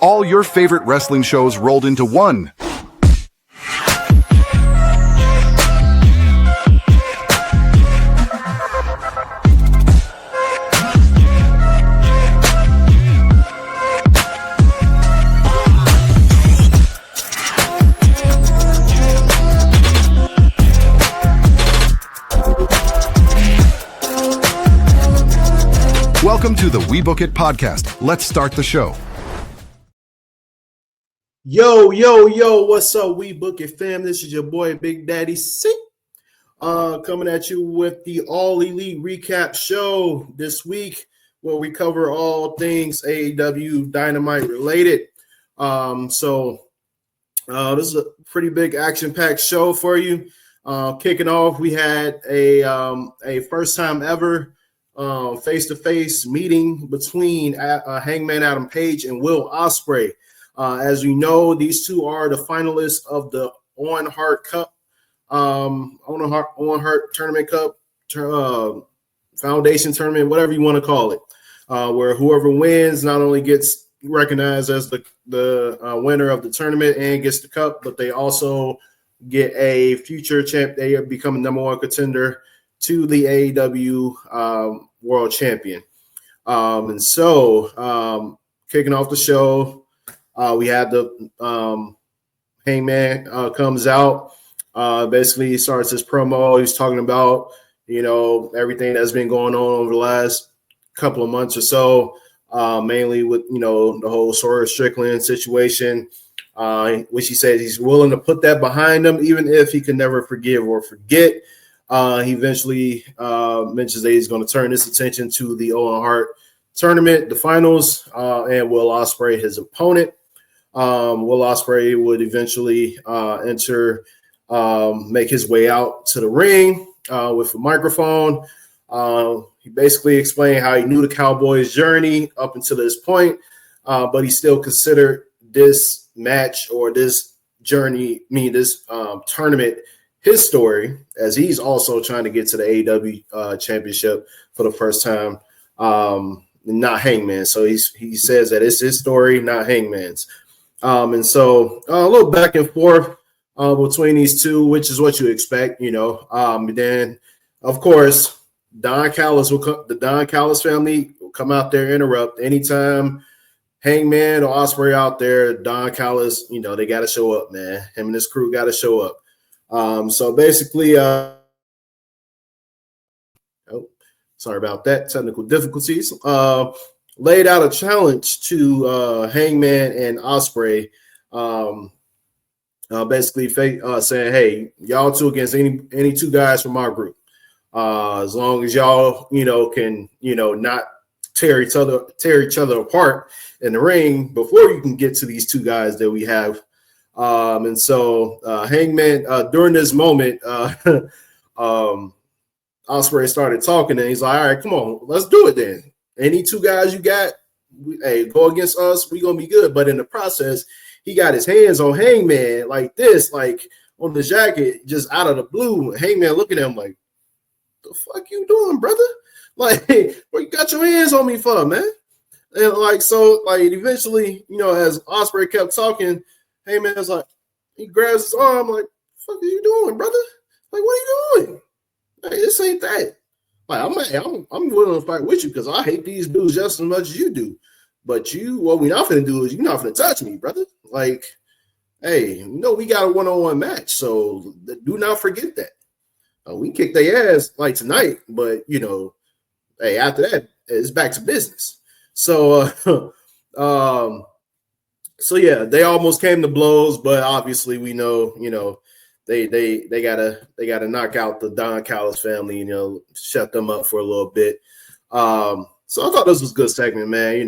All your favorite wrestling shows rolled into one. Welcome to the WeBook It podcast. Let's start the show. Yo, what's up, WeBook It fam? This is your boy, Big Daddy C. Coming at you with the All Elite Recap show this week, where we cover all things AEW Dynamite related. This is a pretty big action-packed show for you. Kicking off, we had a first-time ever face-to-face meeting between Hangman Adam Page and Will Ospreay. As you know, these two are the finalists of the Owen Hart Cup, Owen Hart Tournament Cup, Foundation Tournament, whatever you want to call it, where whoever wins not only gets recognized as the winner of the tournament and gets the cup, but they also get a future champ. They become a number one contender to the AEW World Champion. Kicking off the show, we had the Hangman comes out. Basically, he starts his promo. He's talking about, everything that's been going on over the last couple of months or so, mainly with, the whole Sora Strickland situation, which he said he's willing to put that behind him, even if he can never forgive or forget. He eventually mentions that he's going to turn his attention to the Owen Hart tournament, the finals, and Will Ospreay, his opponent. Will Ospreay would eventually make his way out to the ring with a microphone. He basically explained how he knew the Cowboys' journey up until this point, but he still considered this match or this journey, this tournament, his story, as he's also trying to get to the AEW championship for the first time, not Hangman. So he says that it's his story, not Hangman's. A little back and forth between these two, which is what you expect, then, of course, the Don Callis family will come out there, interrupt anytime Hangman or Ospreay out there. Don Callis, they got to show up, man. Him and his crew got to show up. Sorry about that, technical difficulties. Laid out a challenge to Hangman and Ospreay, basically saying, "Hey, y'all two against any two guys from our group. As long as y'all, can, not tear each other apart in the ring before you can get to these two guys that we have." Hangman, during this moment, Ospreay started talking, and he's like, "All right, come on, let's do it then. Any two guys you got, go against us, we're going to be good." But in the process, he got his hands on Hangman like this, like on the jacket, just out of the blue. Hangman looking at him like, "The fuck you doing, brother? Like, what you got your hands on me for, man?" And eventually, as Ospreay kept talking, Hangman's like, he grabs his arm like, "Fuck are you doing, brother? Like, what are you doing? Hey, this ain't that. Like, I'm willing to fight with you because I hate these dudes just as much as you do. But what we're not going to do is you're not going to touch me, brother. Like, hey, we got a one-on-one match, so do not forget that. We kicked their ass like tonight, but, hey, after that, it's back to business." So yeah, they almost came to blows, but obviously we know, they gotta knock out the Don Callis family, shut them up for a little bit. So I thought this was a good segment, man.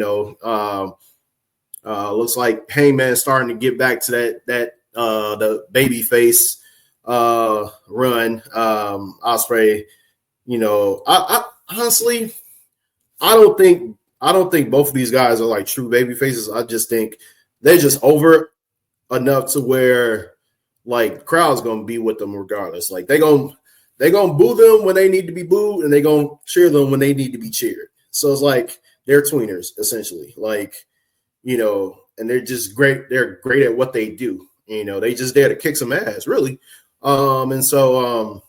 Looks like Hangman starting to get back to that the babyface run. Ospreay, I honestly, I don't think both of these guys are like true baby faces. I just think they're just over enough to where like crowd's gonna be with them regardless. Like they're gonna boo them when they need to be booed, and they're gonna cheer them when they need to be cheered. So it's like they're tweeners essentially. Like, and they're just great. They're great at what they do. You know, they just there to kick some ass, really. So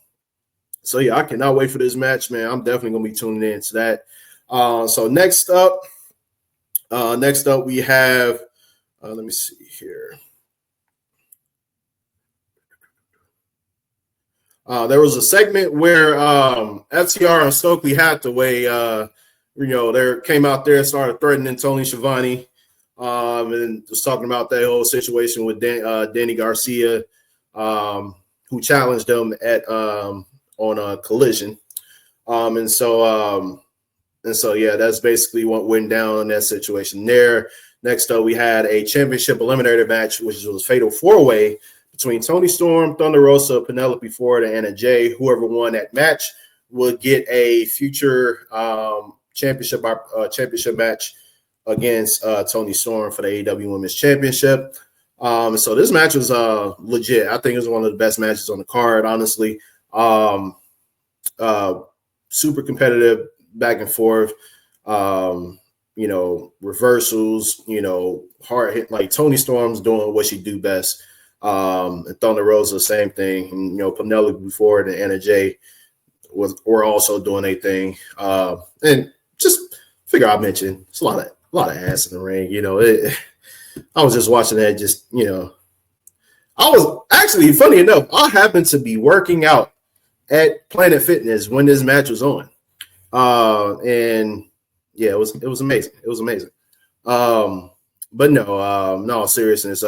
yeah, I cannot wait for this match, man. I'm definitely gonna be tuning in to that. So next up we have let me see here. There was a segment where FTR and Stokely Hathaway, they came out there and started threatening Tony Schiavone, and was talking about that whole situation with Danny Garcia, who challenged them on a Collision, and so yeah, that's basically what went down in that situation there. Next up, we had a championship eliminator match, which was Fatal 4-Way between Toni Storm, Thunder Rosa, Penelope Ford, and Anna Jay. Whoever won that match would get a future championship match against Toni Storm for the AEW Women's Championship. So this match was legit. I think it was one of the best matches on the card, honestly. Super competitive, back and forth. Reversals, hard hit, like Toni Storm's doing what she do best. And Thunder Rosa, same thing. And, Penelope Ford and Anna Jay were also doing their thing. And just figure I mentioned it's a lot of ass in the ring. I was just watching that. I was actually, funny enough, I happened to be working out at Planet Fitness when this match was on. And yeah, it was amazing. It was amazing. But no seriousness.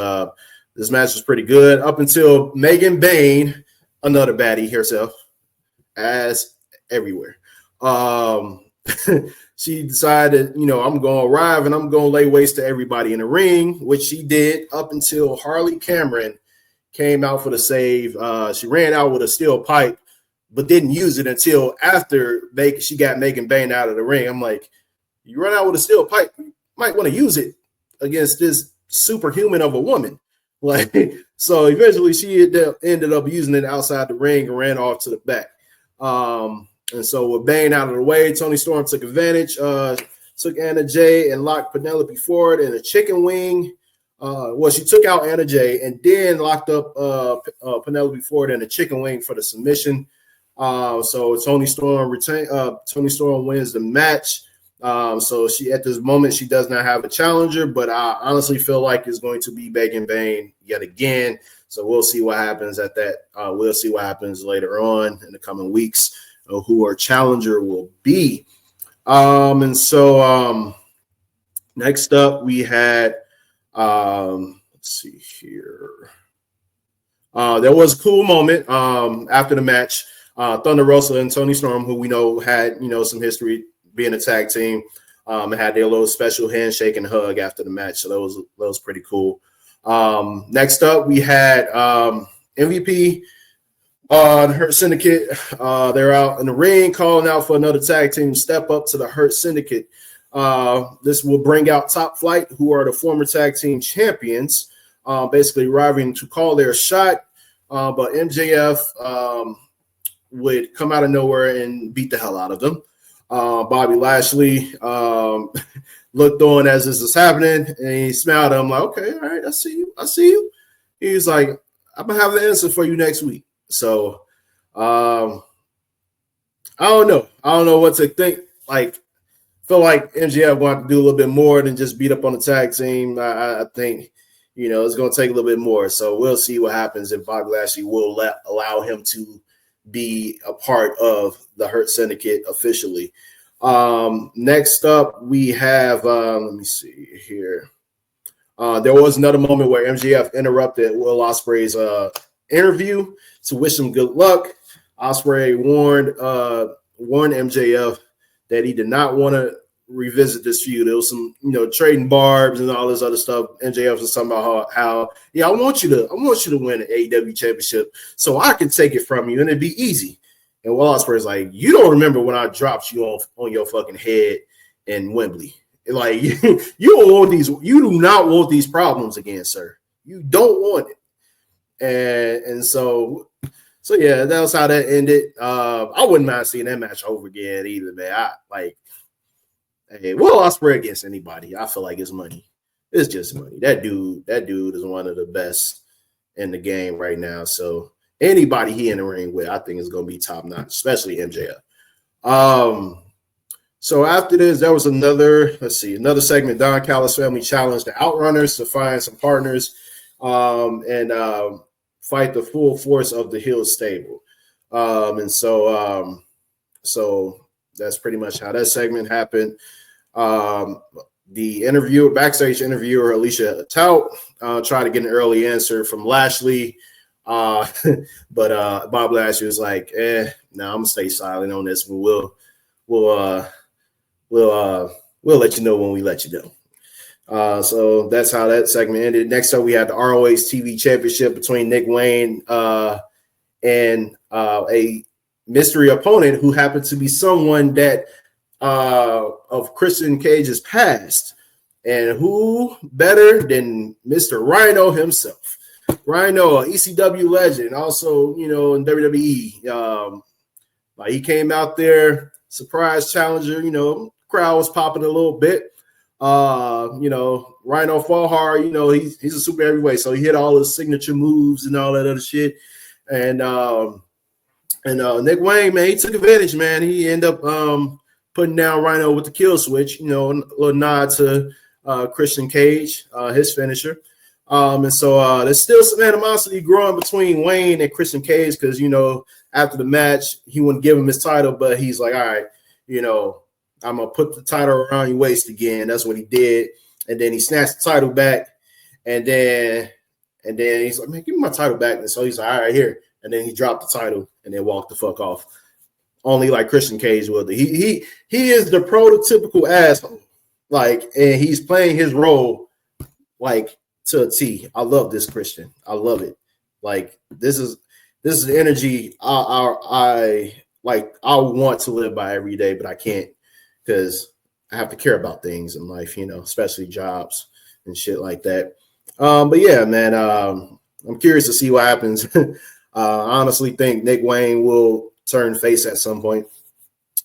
This match was pretty good up until Megan Bayne, another baddie herself, ass everywhere. She decided, I'm going to arrive and I'm going to lay waste to everybody in the ring, which she did up until Harley Cameron came out for the save. She ran out with a steel pipe, but didn't use it until after she got Megan Bayne out of the ring. I'm like, you run out with a steel pipe, you might want to use it against this superhuman of a woman. So eventually she ended up using it outside the ring and ran off to the back. And so with Bayne out of the way, Toni Storm took advantage, took Anna Jay and locked Penelope Ford in a chicken wing. She took out Anna Jay and then locked up Penelope Ford in a chicken wing for the submission. So Toni Storm wins the match. So she, at this moment, she does not have a challenger, but I honestly feel like it's going to be Megan Bayne yet again. So we'll see what happens at that. We'll see what happens later on in the coming weeks, who our challenger will be. And so next up we had, let's see here. There was a cool moment after the match. Thunder Rosa and Toni Storm, who we know had, some history being a tag team, and had their little special handshake and hug after the match. So that was pretty cool. Next up, we had MVP, the Hurt Syndicate. They're out in the ring calling out for another tag team to step up to the Hurt Syndicate. This will bring out Top Flight, who are the former tag team champions, basically arriving to call their shot. But MJF would come out of nowhere and beat the hell out of them. Bobby Lashley looked on as this was happening, and he smiled at him like, okay, all right, I see you. He's like, I'm gonna have the answer for you next week. So I don't know what to think. Like, feel like MJF wanted to do a little bit more than just beat up on the tag team. I think it's going to take a little bit more. So we'll see what happens if Bobby Lashley will allow him to be a part of the Hurt Syndicate officially. Next up, we have, let me see here. There was another moment where MJF interrupted Will Ospreay's interview to wish him good luck. Ospreay warned MJF that he did not want to revisit this feud. There was some, trading barbs and all this other stuff. MJF was talking about how I want you to win an AEW championship so I can take it from you and it'd be easy. And Will Ospreay's like, you don't remember when I dropped you on your fucking head in Wembley. Like, you do not want these problems again, sir. You don't want it. And so yeah, that was how that ended. I wouldn't mind seeing that match over again either, man. Hey, Will Ospreay against anybody, I feel like it's money. It's just money. That dude is one of the best in the game right now. So anybody he in the ring with, I think is going to be top notch, especially MJF. So after this, there was another segment. Don Callis family challenged the Outrunners to find some partners and fight the full force of the Hill stable. And so that's pretty much how that segment happened. The backstage interviewer, Alicia Tout, tried to get an early answer from Lashley. But Bob Lashley was like, I'm gonna stay silent on this. We'll let you know when we let you know. So that's how that segment ended. Next up, we had the ROH TV Championship between Nick Wayne and a mystery opponent who happened to be someone that of Christian Cage's past. And who better than Mr. Rhino himself? Rhino, an ECW legend, also, in WWE. He came out there, surprise challenger, crowd was popping a little bit. Rhino fought hard, he's a super heavyweight, so he hit all his signature moves and all that other shit. And Nick Wayne, man, he took advantage, man. He ended up putting down Rhino with the kill switch, a little nod to Christian Cage, his finisher. And so there's still some animosity growing between Wayne and Christian Cage because, after the match, he wouldn't give him his title, but he's like, all right, I'm going to put the title around your waist again. That's what he did. And then he snatched the title back. And then he's like, man, give me my title back. And so he's like, all right, here. And then he dropped the title and then walked the fuck off. Only like Christian Cage will. He is the prototypical asshole. And he's playing his role to a T. I love this Christian. I love it. This is the energy I want to live by every day, but I can't because I have to care about things in life, especially jobs and shit like that. But yeah, man, I'm curious to see what happens. I honestly think Nick Wayne will turn face at some point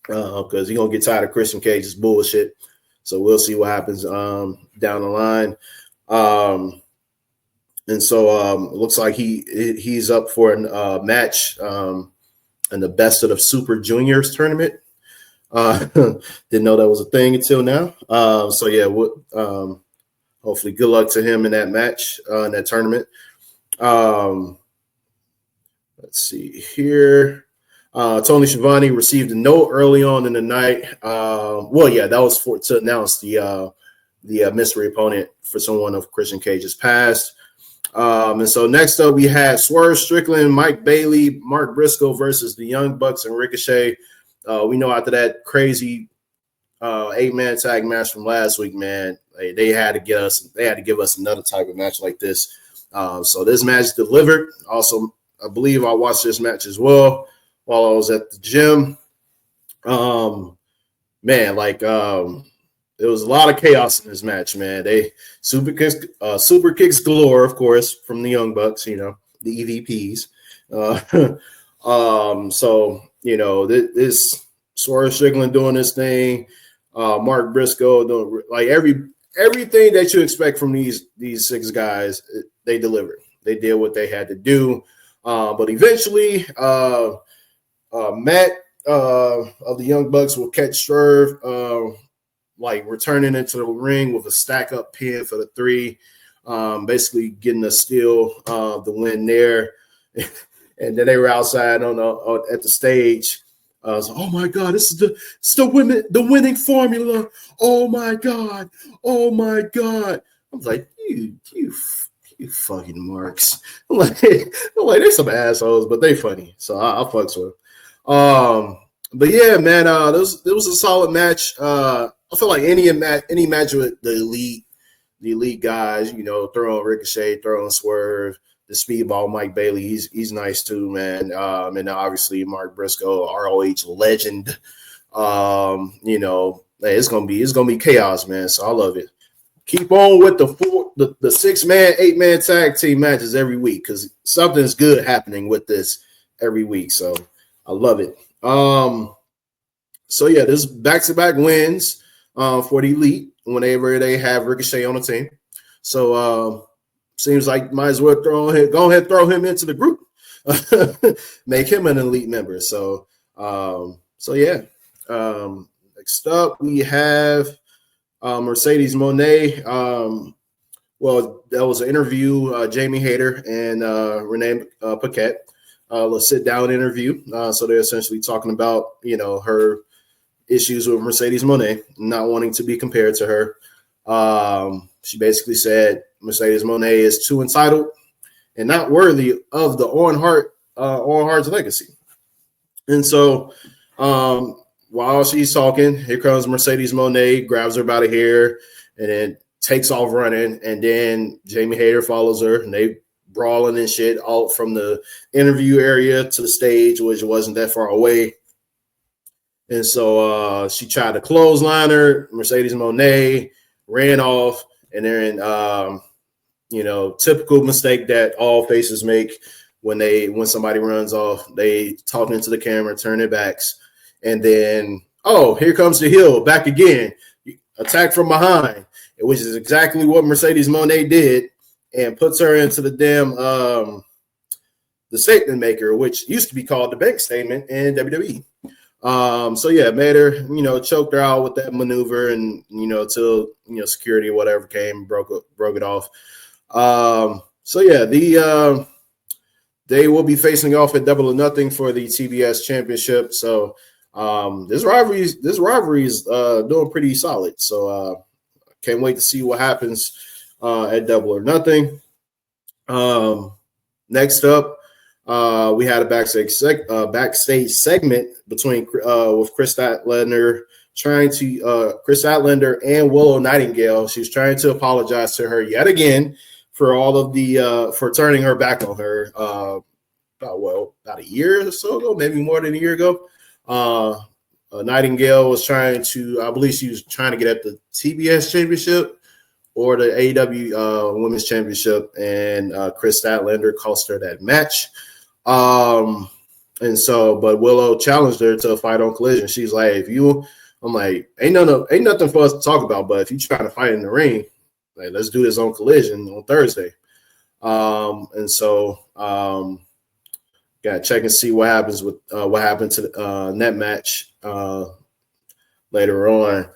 because he's gonna get tired of Christian Cage's bullshit. So we'll see what happens down the line. And so it looks like he's up for a match in the Best of the Super Juniors tournament. Didn't know that was a thing until now. So yeah, hopefully good luck to him in that match, in that tournament. Let's see here. Tony Schiavone received a note early on in the night. That was to announce the mystery opponent for someone of Christian Cage's past. And so next up we had Swerve Strickland, Mike Bailey, Mark Briscoe versus the Young Bucks and Ricochet. We know after that crazy 8-man tag match from last week, man, they had to give us another type of match like this. So this match delivered. Also, I believe I watched this match as well while I was at the gym. There was a lot of chaos in this match, man. They super kicks galore, of course, from the Young Bucks, the EVPs. This Swerve Strickland doing this thing, Mark Briscoe doing everything that you expect from these 6 guys. They delivered. They did what they had to do. But eventually, Matt of the Young Bucks will catch Swerve, returning into the ring with a stack up pin for the 3, basically getting a steal the win there. And then they were outside at the stage. So, oh my God, this is the winning formula. Oh my God. I was like, you fucking marks. I'm like, they're some assholes, but they funny. So I'll fucks with them. But yeah, man, there was a solid match. I feel like any match with the elite guys, throwing Ricochet, throwing Swerve, the speedball Mike Bailey, he's nice too, man. And obviously Mark Briscoe, ROH legend. It's gonna be chaos, man. So I love it. Keep on with the 6-man, 8-man tag team matches every week because something's good happening with this every week. So I love it. So yeah, this back-to-back wins for the elite whenever they have Ricochet on the team. So seems like might as well go ahead and throw him into the group, make him an elite member. So yeah. Next up, we have Mercedes Moné. Well, that was an interview. Jamie Hayter and Renee Paquette. Let's sit down interview. So they're essentially talking about her issues with Mercedes Moné, not wanting to be compared to her. She basically said Mercedes Moné is too entitled and not worthy of the Owen Hart's legacy. And so while she's talking, here comes Mercedes Moné, grabs her by the hair, and then takes off running. And then Jamie Hayter follows her, and they brawling and shit out from the interview area to the stage, which wasn't that far away. And so she tried to clothesline her. Mercedes Moné ran off, and then typical mistake that all faces make when somebody runs off, they talk into the camera, turn their backs, and then here comes the heel back again, attack from behind, which is exactly what Mercedes Moné did, and puts her into the damn the statement maker, which used to be called the bank statement in WWE. Made her, choked her out with that maneuver, and till security or whatever came, broke it off. They will be facing off at Double or Nothing for the TBS Championship. So this rivalry is doing pretty solid. So can't wait to see what happens at Double or Nothing. Next up, we had a backstage segment between with Chris Statlander and Willow Nightingale. She was trying to apologize to her yet again for all of the for turning her back on her about a year or so ago, maybe more than a year ago. Nightingale was trying to, I believe she was trying to get at the TBS Championship or the AEW Women's Championship, and Chris Statlander cost her that match. But Willow challenged her to a fight on Collision. She's like, I'm like, ain't nothing for us to talk about, but if you trying to fight in the ring, like, let's do this on Collision on Thursday. Got to check and see what happens with what happened to that match later on.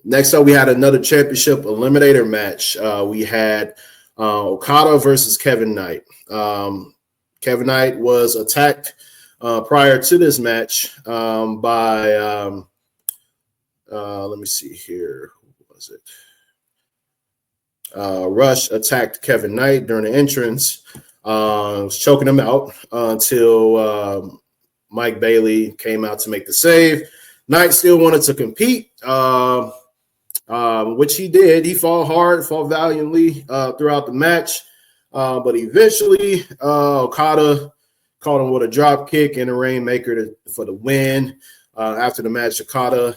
Next up, we had another championship eliminator match. We had Okada versus Kevin Knight. Kevin Knight was attacked prior to this match by let me see here. Who was it? Rush attacked Kevin Knight during the entrance, was choking him out until Mike Bailey came out to make the save. Knight still wanted to compete, which he did. He fought hard, fought valiantly throughout the match, but eventually Okada caught him with a drop kick and a rainmaker for the win. After the match, Okada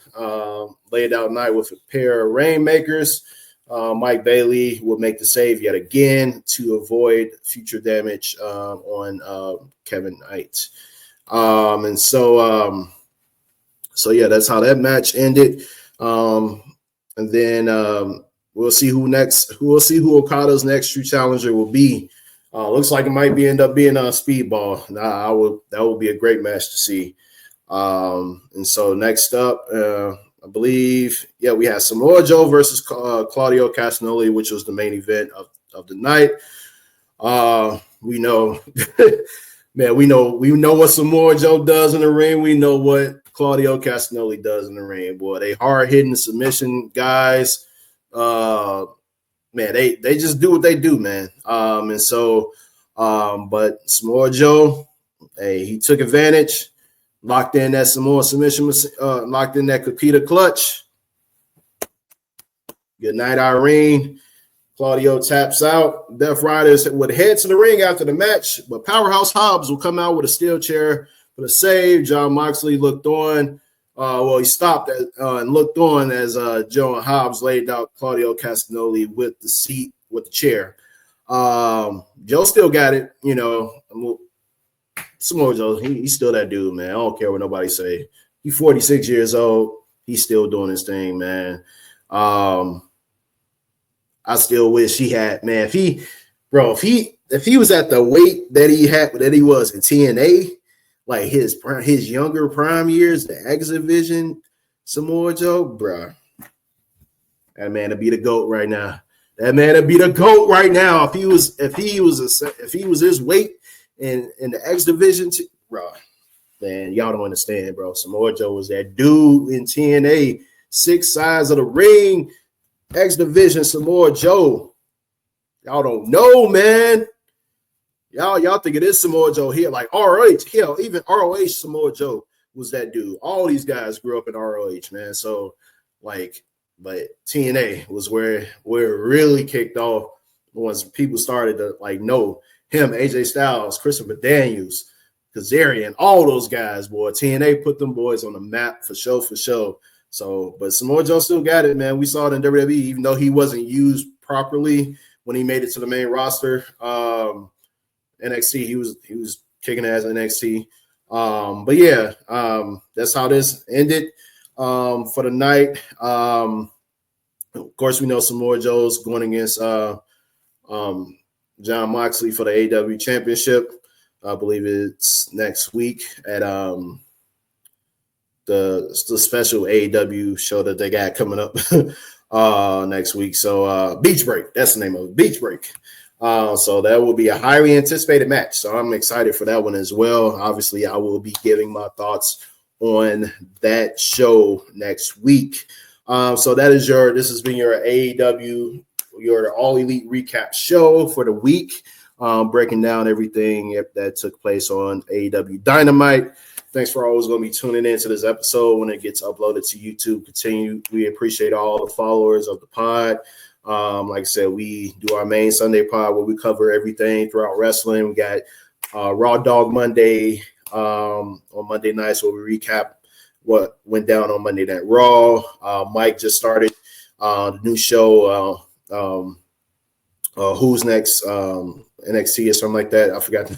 laid out Knight with a pair of rainmakers. Mike Bailey would make the save yet again to avoid future damage on Kevin Knight. That's how that match ended. And then we'll see who who Okada's next true challenger will be. Looks like it might end up being a Speedball. That would be a great match to see. Next up, I believe, we had Samoa Joe versus Claudio Castagnoli, which was the main event of the night. We know, man, we know what Samoa Joe does in the ring. We know what Claudio Castagnoli does in the ring. Boy, they hard-hitting submission guys. Man, they just do what they do, man. But Samoa Joe, he took advantage. Locked in that Samoa submission, locked in that Kakita clutch. Good night, Irene. Claudio taps out. Death Riders would head to the ring after the match, but Powerhouse Hobbs will come out with a steel chair for the save. John Moxley looked on. He stopped and looked on as Joe and Hobbs laid out Claudio Castagnoli with the chair. Joe still got it, Samoa Joe, he's still that dude, man. I don't care what nobody say. He's 46 years old. He's still doing his thing, man. I still wish he had, man. If he was at the weight that he was in TNA, like his younger prime years, the X Division, Samoa Joe, bro, that man would be the GOAT right now. That man would be the GOAT right now if he was his weight in the X Division, bro. Man, y'all don't understand, bro. Samoa Joe was that dude in TNA, 6 sides of the ring, X Division, Samoa Joe. Y'all don't know, man. Y'all think it is Samoa Joe here, like ROH. Hell, even ROH, Samoa Joe was that dude. All these guys grew up in ROH, man. So, like, but TNA was where it really kicked off once people started to like know him, AJ Styles, Christopher Daniels, Kazarian, all those guys, boy. TNA put them boys on the map for sure. So, but Samoa Joe still got it, man. We saw it in WWE, even though he wasn't used properly when he made it to the main roster. NXT, he was kicking ass in NXT. But yeah, that's how this ended for the night. Of course, we know Samoa Joe's going against John Moxley for the AEW Championship. I believe it's next week at the special AEW show that they got coming up next week. So Beach Break, that's the name of it, Beach Break. So that will be a highly anticipated match. So I'm excited for that one as well. Obviously, I will be giving my thoughts on that show next week. So this has been your AEW, your All Elite recap show for the week, breaking down everything that took place on AEW Dynamite. Thanks for always going to be tuning into this episode when it gets uploaded to YouTube. We appreciate all the followers of the pod. Like I said, we do our main Sunday pod where we cover everything throughout wrestling. We got Raw Dog Monday on Monday nights where we recap what went down on Monday Night Raw. Mike just started the new show, Who's Next, NXT or something like that. I forgot.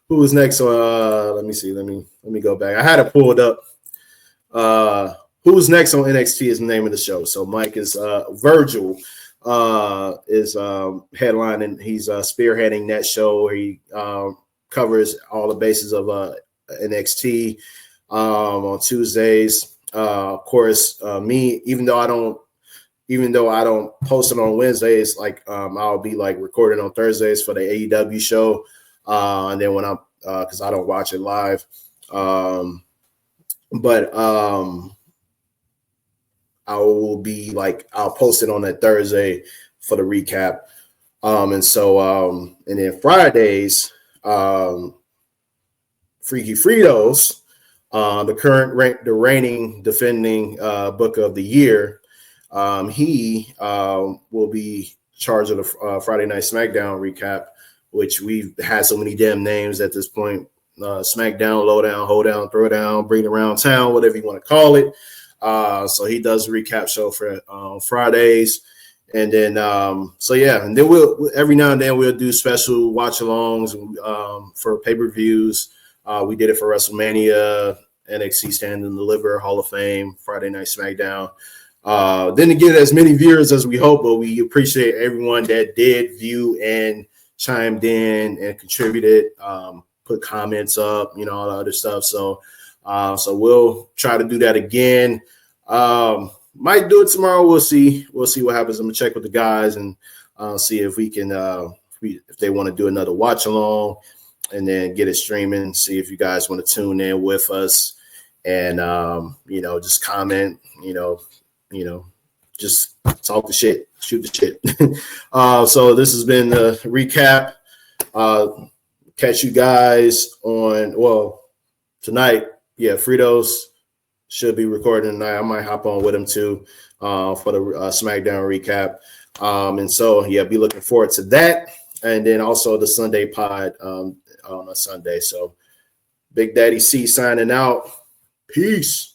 Who's Next? Let me see. Let me go back. I had it pulled up. Who's Next on NXT is the name of the show. So Mike is Virgil is headlining. He's spearheading that show. He covers all the bases of NXT on Tuesdays. Of course, me, even though I don't post it on Wednesdays, like I'll be like recording on Thursdays for the AEW show, and then when I'm because I don't watch it live, but I will be like I'll post it on that Thursday for the recap, and then Fridays, Freaky Fritos, the reigning defending Booker of the Year. He will be charged of the Friday Night SmackDown recap, which we've had so many damn names at this point. SmackDown, Lowdown, Hold Down, Throw Down, Bring It Around Town, whatever you want to call it. So he does a recap show for Fridays. And then, and then we'll every now and then we'll do special watch-alongs for pay-per-views. We did it for WrestleMania, NXT Stand and Deliver, Hall of Fame, Friday Night SmackDown. Didn't get as many viewers as we hope, but we appreciate everyone that did view and chimed in and contributed, put comments up, all the other stuff. So we'll try to do that again. Might do it tomorrow. We'll see what happens. I'm gonna check with the guys and see if we can, if they want to do another watch along and then get it streaming. See if you guys want to tune in with us and, just comment, just talk the shit, shoot the shit. So this has been the recap. Catch you guys on, tonight. Yeah, Fritos should be recording tonight. I might hop on with him too for the SmackDown recap. Be looking forward to that. And then also the Sunday pod on a Sunday. So Big Daddy C signing out. Peace.